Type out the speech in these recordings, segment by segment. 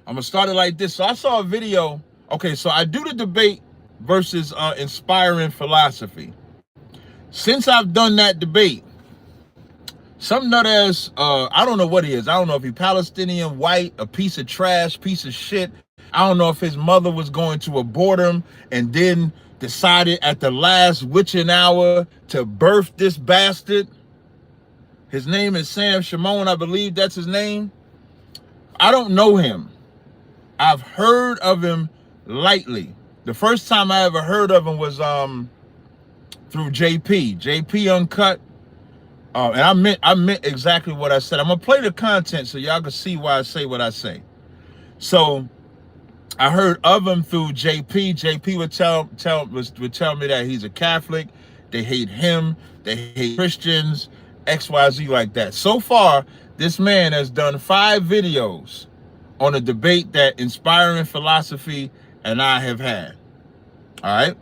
I'm gonna start it like this. So I saw a video. Okay, so I do the debate versus inspiring philosophy. Since I've done that debate, some nut ass, I don't know what he is. I don't know if he's Palestinian, white, a piece of trash, piece of shit. I don't know if his mother was going to abort him and then decided at the last witching hour to birth this bastard. His name is Sam Shimone, I believe that's his name. I don't know him. I've heard of him lightly. The first time I ever heard of him was through JP Uncut. And I meant exactly what I said. I'm gonna play the content so y'all can see why I say what I say. So I heard of him through JP. JP would tell me that he's a Catholic. They hate him. They hate Christians. XYZ like that. So far, this man has done 5 videos on a debate that Inspiring Philosophy and I have had. All right.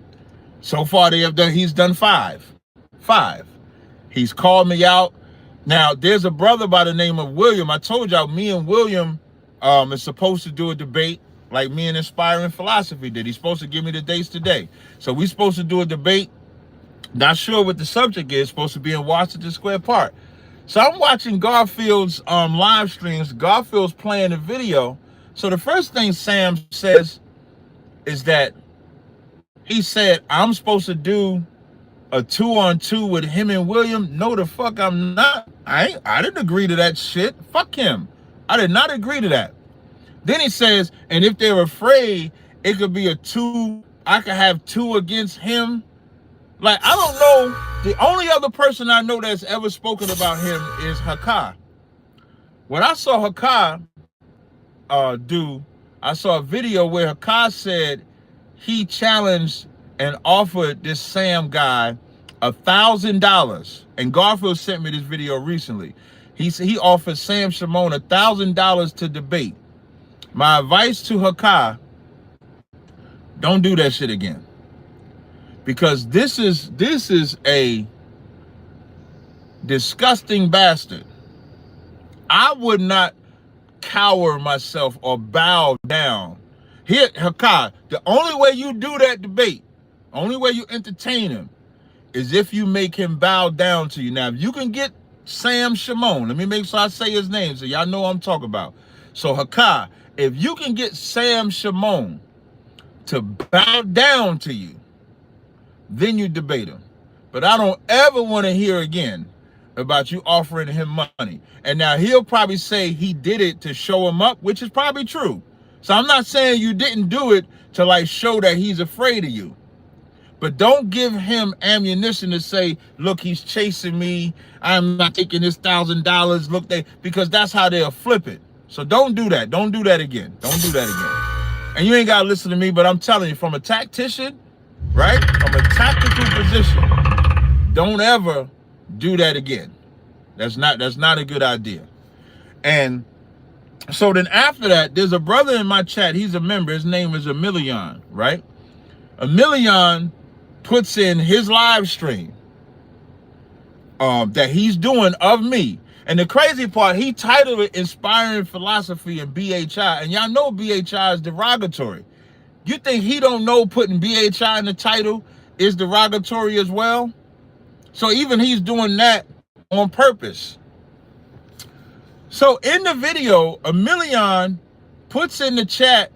So far, he's done 5. 5. He's called me out. Now, there's a brother by the name of William. I told y'all, me and William is supposed to do a debate like me and Inspiring Philosophy did. He's supposed to give me the dates today. So we're supposed to do a debate. Not sure what the subject is. Supposed to be in Washington Square Park. So I'm watching Garfield's live streams. Garfield's playing a video. So the first thing Sam says is that he said, I'm supposed to do a 2-on-2 with him and William. No, the fuck I'm not. I didn't agree to that shit. Fuck him. I did not agree to that. Then he says, and if they're afraid, it could be a 2. I could have 2 against him. Like, I don't know. The only other person I know that's ever spoken about him is Hakai. What I saw Hakai do, I saw a video where Hakai said he challenged and offered this Sam guy $1,000. And Garfield sent me this video recently. He offered Sam Shimone $1,000 to debate. My advice to Hakai, don't do that shit again. Because this is a disgusting bastard. I would not cower myself or bow down. Here, Hakai, the only way you do that debate, only way you entertain him, is if you make him bow down to you. Now, if you can get Sam Shimone, let me make sure I say his name so y'all know what I'm talking about. So, Hakai, if you can get Sam Shimone to bow down to you, then you debate him. But I don't ever want to hear again about you offering him money. And now he'll probably say he did it to show him up, which is probably true. So I'm not saying you didn't do it to like show that he's afraid of you. But don't give him ammunition to say, look, he's chasing me. I'm not taking this $1,000. Look, because that's how they'll flip it. So don't do that. Don't do that again. Don't do that again. And you ain't got to listen to me, but I'm telling you, from a tactician, right? From a tactical position, don't ever do that again. That's not a good idea. And so then after that, there's a brother in my chat. He's a member. His name is Emilion, right? Emilion puts in his live stream that he's doing of me. And the crazy part, he titled it Inspiring Philosophy and BHI. And y'all know BHI is derogatory. You think he don't know putting BHI in the title is derogatory as well? So even he's doing that on purpose. So in the video, Emilion puts in the chat,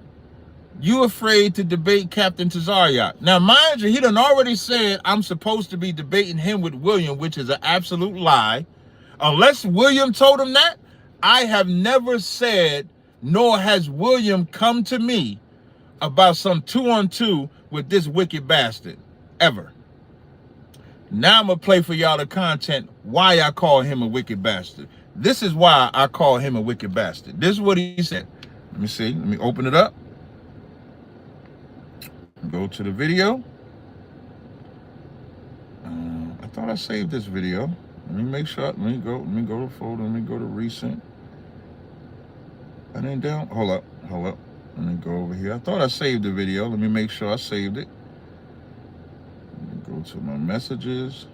you afraid to debate Captain Tazariot. Now, mind you, he done already said I'm supposed to be debating him with William, which is an absolute lie. Unless William told him that, I have never said, nor has William come to me about some 2-on-2 with this wicked bastard, ever. Now I'm going to play for y'all the content why I call him a wicked bastard. This is why I call him a wicked bastard. This is what he said. Let me see. Let me open it up. Go to the video. I thought I saved this video. Let me make sure. Let me go to folder. Let me go to recent. I didn't down. Hold up. Let me go over here. I thought I saved the video. Let me make sure I saved it. Let me go to my messages.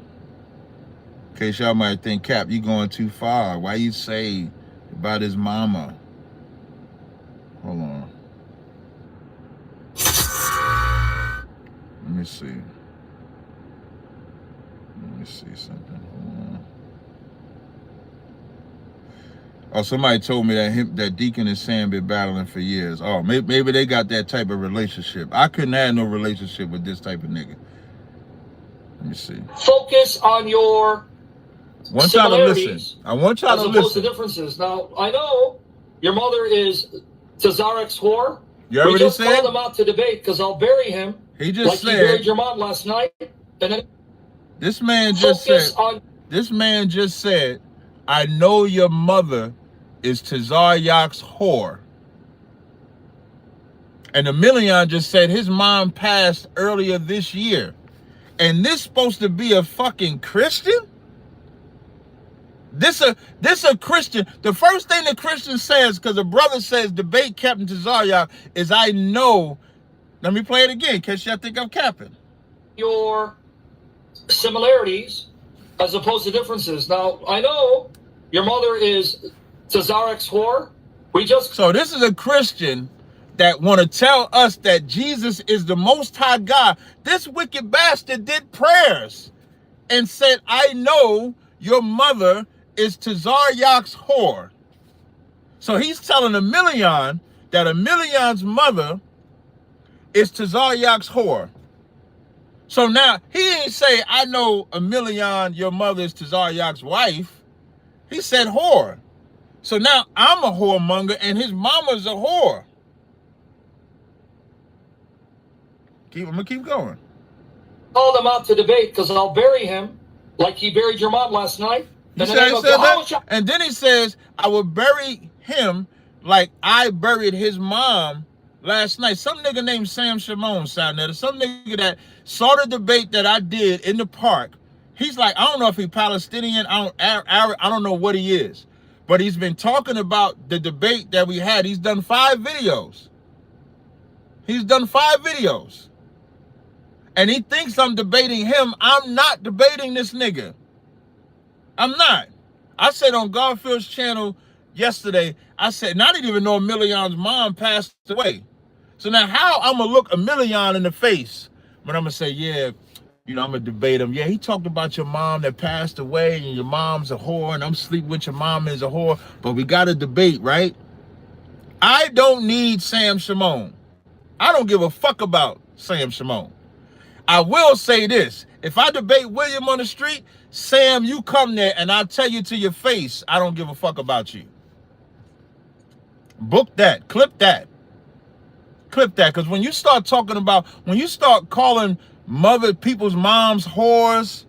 In case y'all might think, Cap, you going too far. Why you say about his mama? Hold on. me see. Let me see something. Oh, somebody told me that Deacon and Sam been battling for years. Oh, maybe they got that type of relationship. I couldn't have no relationship with this type of nigga. Let me see. Focus on your similarities. I want y'all to listen. As opposed to differences. Now, I know your mother is Tazarek's whore. You already we just said? called him out to debate because I'll bury him. He just like said. He buried your mom last night. And then this man just said, I know your mother is Tazaryak's whore. And Emilion just said his mom passed earlier this year. And this supposed to be a fucking Christian? This a Christian. The first thing the Christian says, because the brother says debate Captain Tazaryak, is I know. Let me play it again in case y'all think I'm capping. Your similarities as opposed to differences. Now, I know your mother is Tazarek's whore. So this is a Christian that want to tell us that Jesus is the Most High God. This wicked bastard did prayers and said, I know your mother is Tazaryak's whore. So he's telling Emilion that Emilion's mother is Tazaryak's whore. So now he ain't say, I know Emilion, your mother is Tazaryak's wife. He said whore. So now I'm a whoremonger and his mama's a whore. I'm gonna keep going. Called him out to debate because I'll bury him like he buried your mom last night. He said that? And then he says, I will bury him like I buried his mom last night. Some nigga named Sam Shimone sat there. Some nigga that saw the debate that I did in the park. He's like, I don't know if he's Palestinian. I don't know what he is. But he's been talking about the debate that we had. He's done 5 videos. And he thinks I'm debating him. I'm not debating this nigga. I'm not. I said on Garfield's channel yesterday, I said, and I didn't even know Emilion's mom passed away. So now how I'm going to look Emilion in the face when I'm going to say, yeah, you know, I'm going to debate him. Yeah, he talked about your mom that passed away and your mom's a whore and I'm sleeping with your mom is a whore. But we got to debate, right? I don't need Sam Shimone. I don't give a fuck about Sam Shimone. I will say this. If I debate William on the street, Sam, you come there and I'll tell you to your face, I don't give a fuck about you. Book that. Clip that. Because when you start talking about, when you start calling people's moms whores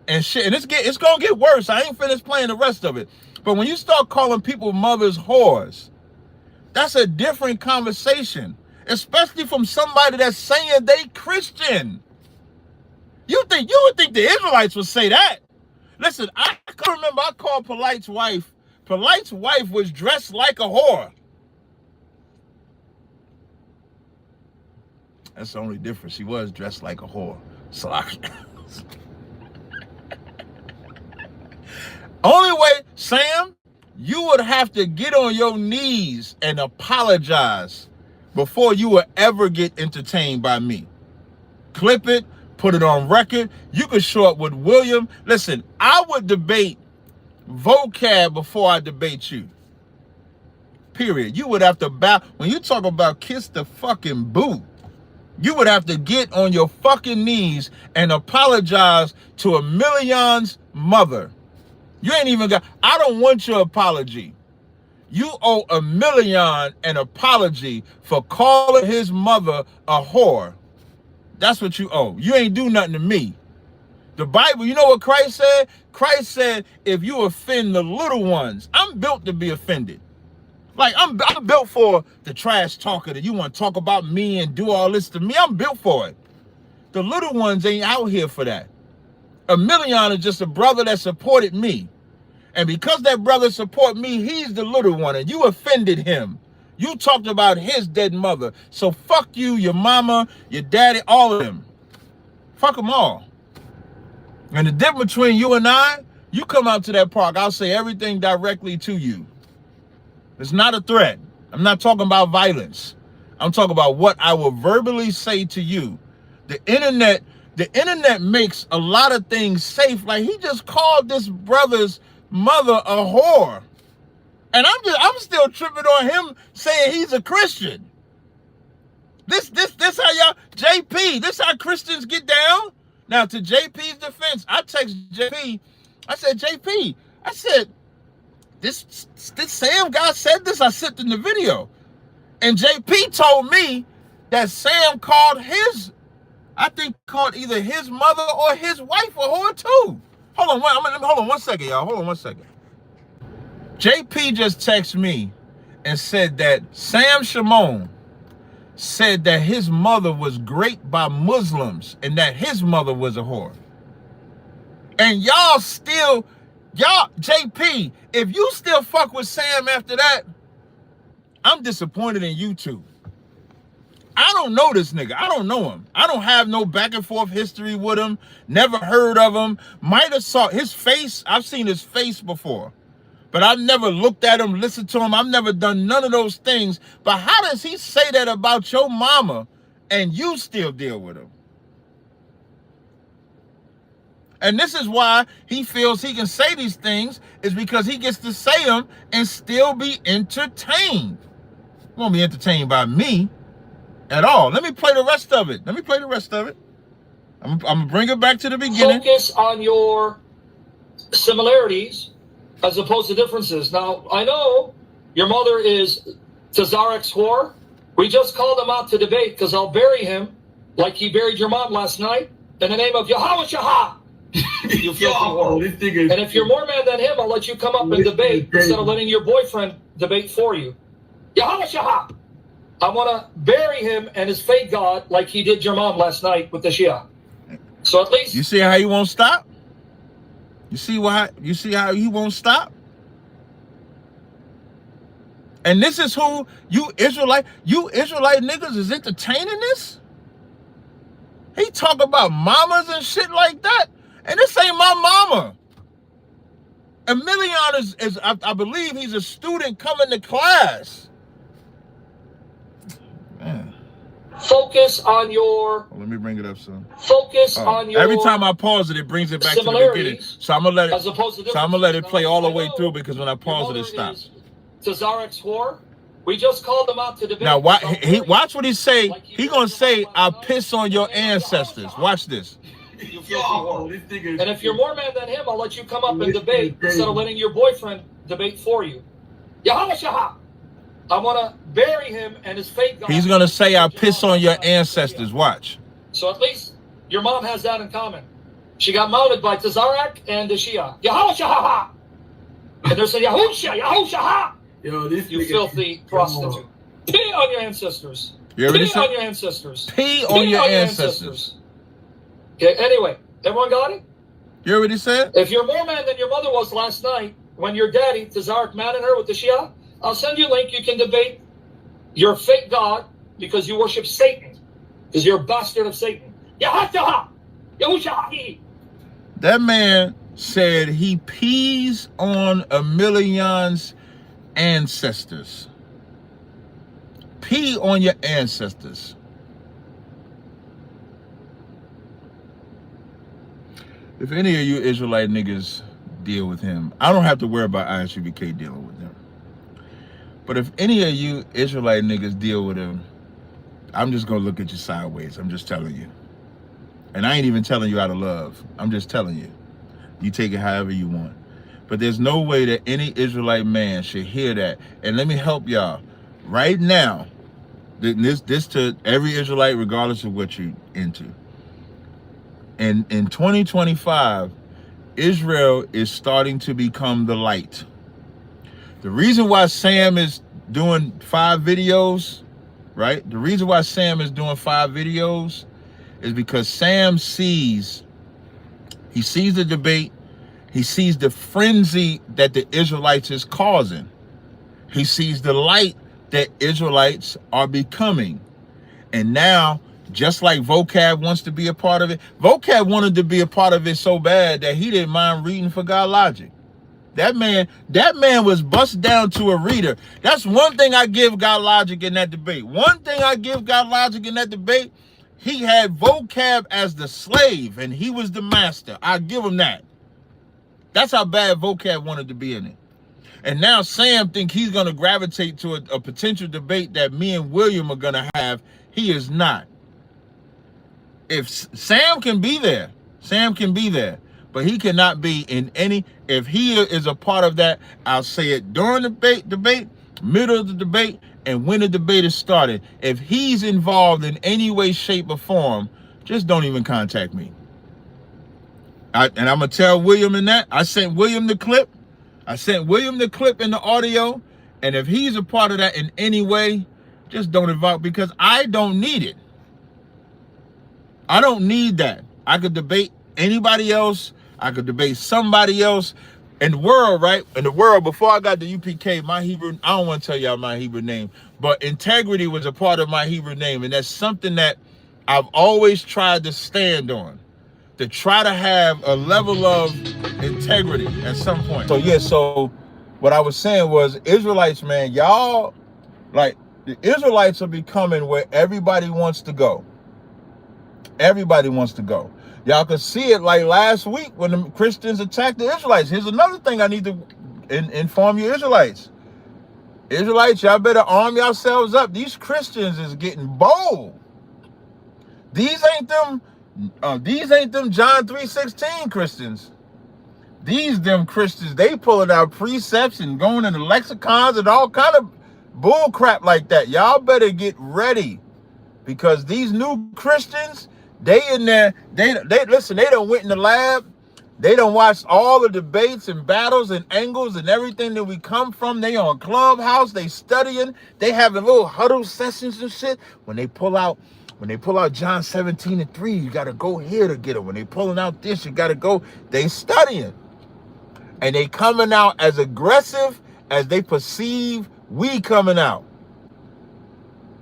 and shit, and it's going to get worse. I ain't finished playing the rest of it. But when you start calling people mothers whores, that's a different conversation. Especially from somebody that's saying they Christian. You would think the Israelites would say that. Listen, I can remember I called Polite's wife. Polite's wife was dressed like a whore. That's the only difference. She was dressed like a whore. Only way, Sam, you would have to get on your knees and apologize before you will ever get entertained by me. Clip it, put it on record. You can show up with William. Listen, I would debate vocab before I debate you. Period. You would have to bow. When you talk about kiss the fucking boot, you would have to get on your fucking knees and apologize to Emilion's mother. You ain't even got, I don't want your apology. You owe Emilion an apology for calling his mother a whore. That's what you owe. You ain't do nothing to me. The Bible, you know what Christ said? Christ said, if you offend the little ones, I'm built to be offended. Like, I'm built for the trash talker that you want to talk about me and do all this to me. I'm built for it. The little ones ain't out here for that. Emilion is just a brother that supported me. And because that brother support me, he's the little one, and you offended him. You talked about his dead mother. So fuck you, your mama, your daddy, all of them. Fuck them all. And the difference between you and I, you come out to that park, I'll say everything directly to you. It's not a threat. I'm not talking about violence. I'm talking about what I will verbally say to you. The internet makes a lot of things safe. Like, he just called this brother's mother a whore. And I'm still tripping on him saying he's a Christian. This how y'all, JP, this how Christians get down? Now, to JP's defense, I text JP. I said, JP, I said, this Sam guy said this. I sent in the video. And JP told me that Sam called either his mother or his wife a whore too. Hold on 1 second, y'all. Hold on 1 second. JP just texted me and said that Sam Shimone said that his mother was raped by Muslims and that his mother was a whore. And y'all, JP, if you still fuck with Sam after that, I'm disappointed in you too. I don't know this nigga. I don't know him. I don't have no back and forth history with him. Never heard of him. Might have saw his face. I've seen his face before. But I've never looked at him, listened to him. I've never done none of those things. But how does he say that about your mama and you still deal with him? And this is why he feels he can say these things, is because he gets to say them and still be entertained. He won't be entertained by me at all. Let me play the rest of it. I'm going to bring it back to the beginning. Focus on your similarities as opposed to differences. Now, I know your mother is Tazarek's whore. We just called him out to debate because I'll bury him like he buried your mom last night in the name of Yahweh Shah. You filthy whore. And if you're more man than him, I'll let you come up and debate instead of letting your boyfriend debate for you. Yahweh Shah. I want to bury him and his fake God like he did your mom last night with the Shia. So at least... You see how he won't stop? You see how he won't stop? And this is who you Israelite niggas is entertaining this? He talk about mamas and shit like that. And this ain't my mama. Emilion is I believe he's a student coming to class. Man. Focus on your... Let me bring it up, son. Focus on your... Every time I pause it, it brings it back to the beginning. So I'm gonna let it play all the way through, because when I pause it, it stops. Tazarek's whore. We just called him out to debate. Now, watch what he say. He gonna say, "I piss on your ancestors." Watch this. You filthy whore. And if you're more man than him, I'll let you come up and debate instead of letting your boyfriend debate for you. Yahweh Shah. I want to bury him and his fake God. He's gonna say, "I piss on your ancestors." Watch. So at least your mom has that in common. She got mounted by Tazarek and the Shia. Yahweh Shah. And they're saying, Yahusha. Yo, this you filthy prostitute. Pee on your ancestors. Pee on your ancestors. Pee on your ancestors. Okay, anyway, everyone got it? You already said? If you're more man than your mother was last night, when your daddy, Tazarek, mad at her with the Shia, I'll send you a link. You can debate your fake God because you worship Satan. Because you're a bastard of Satan. Yahusha. That man said he pees on Emilion's ancestors. Pee on your ancestors. If any of you Israelite niggas deal with him, I don't have to worry about ISUBK dealing with him. But if any of you Israelite niggas deal with him, I'm just gonna look at you sideways. I'm just telling you. And I ain't even telling you out of love. I'm just telling you. You take it however you want. But there's no way that any Israelite man should hear that. And let me help y'all. Right now, this to every Israelite, regardless of what you're into. And in 2025, Israel is starting to become the light. The reason why Sam is doing 5 videos, right? The reason why Sam is doing 5 videos is because Sam sees the debate. He sees the frenzy that the Israelites is causing. He sees the light that Israelites are becoming. And now, just like Vocab wants to be a part of it, Vocab wanted to be a part of it so bad that he didn't mind reading for God Logic. That man was bust down to a reader. That's one thing I give God Logic in that debate. One thing I give God Logic in that debate, he had vocab as the slave and he was the master. I give him that. That's how bad vocab wanted to be in it. And now Sam think he's going to gravitate to a potential debate that me and William are going to have. He is not. If Sam can be there, Sam can be there, but he cannot be in any. If he is a part of that, I'll say it during the debate, middle of the debate, and when the debate is started. If he's involved in any way, shape, or form, just don't even contact me. And I'm going to tell William in that. I sent William the clip. I sent William the clip in the audio. And if he's a part of that in any way, just don't involve, because I don't need it. I don't need that. I could debate anybody else. I could debate somebody else. In the world, right? In the world, before I got to UPK, my Hebrew, I don't want to tell y'all my Hebrew name, but integrity was a part of my Hebrew name. And that's something that I've always tried to stand on, to try to have a level of integrity at some point. So yeah, so what I was saying was, Israelites, man, y'all, like, the Israelites are becoming where everybody wants to go. Everybody wants to go. Y'all could see it like last week when the Christians attacked the Israelites. Here's another thing I need to inform you Israelites. Israelites, y'all better arm yourselves up. These Christians is getting bold. These ain't them John 3:16 Christians. These them Christians, they pulling out precepts and going into lexicons and all kind of bull crap like that. Y'all better get ready, because these new Christians, they in there, they listen, they done went in the lab. They done watched all the debates and battles and angles and everything that we come from. They on Clubhouse, they studying, they having little huddle sessions and shit. When they pull out John 17:3, you gotta go here to get it. When they pulling out this, you gotta go. They studying. And they coming out as aggressive as they perceive we coming out.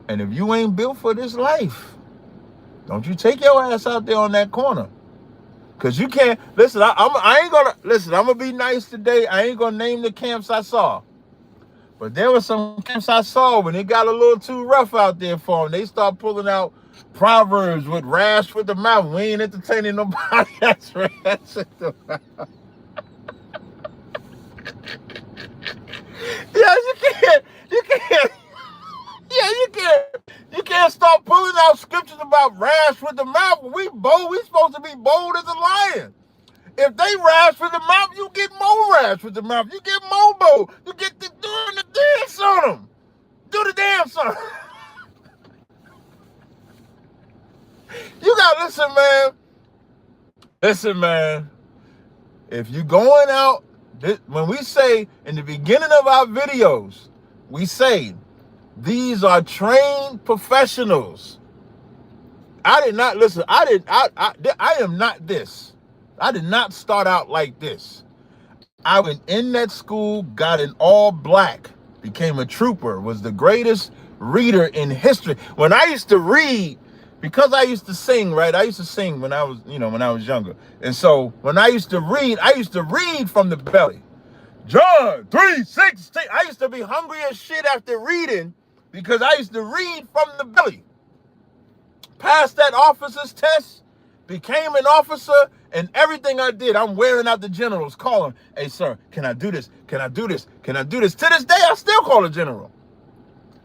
And if you ain't built for this life, don't you take your ass out there on that corner. Because you can't, listen, I ain't gonna, listen, I'm gonna be nice today. I ain't gonna name the camps I saw. But there were some camps I saw when it got a little too rough out there for them. They start pulling out proverbs with rash with the mouth. We ain't entertaining nobody that's rash with the mouth. Yeah, you can't start pulling out scriptures about rash with the mouth. We bold. We supposed to be bold as a lion. If they rash with the mouth, you get more rash with the mouth. You get more bold. You get to doing the dance on them. Do the dance on them. You gotta listen, man. Listen, man. If you going out, when we say in the beginning of our videos, we say these are trained professionals. I did not listen. I am not this. I did not start out like this. I went in that school, got in all black, became a trooper, was the greatest reader in history. When I used to read, because I used to sing, right? I used to sing when I was younger. And so when I used to read from the belly. John 3:16. I used to be hungry as shit after reading, because I used to read from the belly. Passed that officer's test, became an officer, and everything I did, I'm wearing out the generals, calling, hey, sir, can I do this? Can I do this? Can I do this? To this day, I still call a general,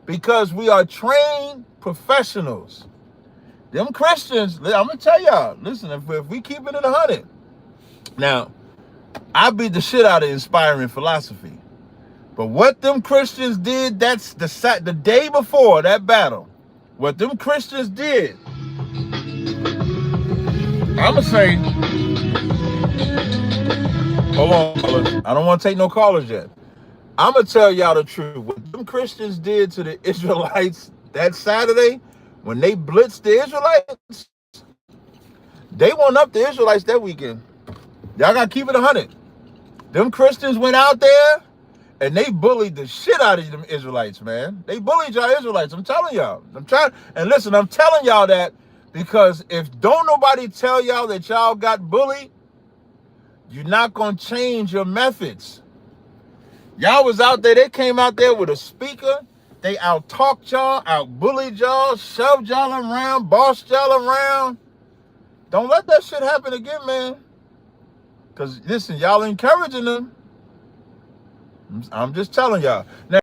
because we are trained professionals. Them Christians, I'm going to tell y'all, listen, if we keep it at 100, now, I beat the shit out of inspiring philosophy. But what them Christians did, that's the day before that battle, what them Christians did, I'm going to say, hold on, callers. I don't want to take no callers yet. I'm going to tell y'all the truth. What them Christians did to the Israelites that Saturday, when they blitzed the Israelites, they won up the Israelites that weekend. Y'all got to keep it 100. Them Christians went out there and they bullied the shit out of them Israelites, man. They bullied y'all Israelites. I'm telling y'all. I'm telling y'all that because if don't nobody tell y'all that y'all got bullied, you're not going to change your methods. Y'all was out there. They came out there with a speaker. they out-talked y'all, out-bullied y'all, shoved y'all around, bossed y'all around. Don't let that shit happen again, man. Because, listen, y'all encouraging them. I'm just telling y'all. Now,